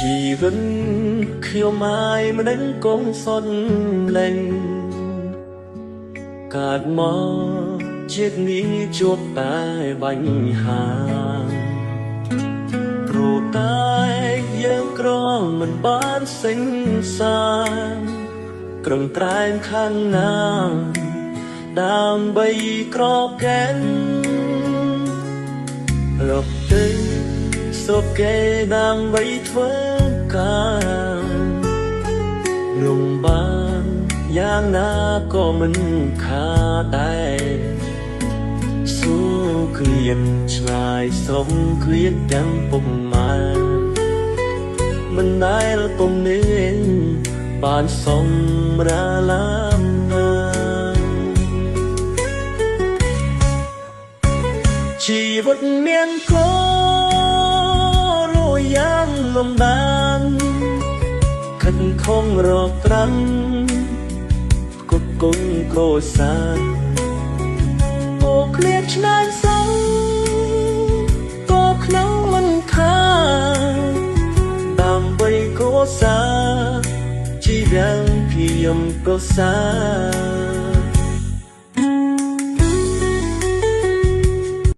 ជីវិតខ្ញុំអាយមិនដឹងកងសនលែងកើតមកជាតិនេះជួបតែបញ្ហាព្រោះតែយើងក្រមិនបានសិញសានក្រំត្រែងខាងណាដើម្បីក្រកែនលុបទៅសុខគេដើម្បីធ្វើការលំបានយ៉ាងណាក៏មិនខាតដែរស៊ូឃ្លានឆ្ងាយសុំឃ្លានទាំងពុកម៉ែមិនដែលពុំមានបានសម្រាឡាមណាជីវិតមានករួយ៉ាងលំដានខិតខំរកត្រាំគុកគុំកោសាអូឃ្លាតឆ្ងាយសងក៏ក្នុងមិនខាដើម្បីកោសាជីវៀងភៀមកោសា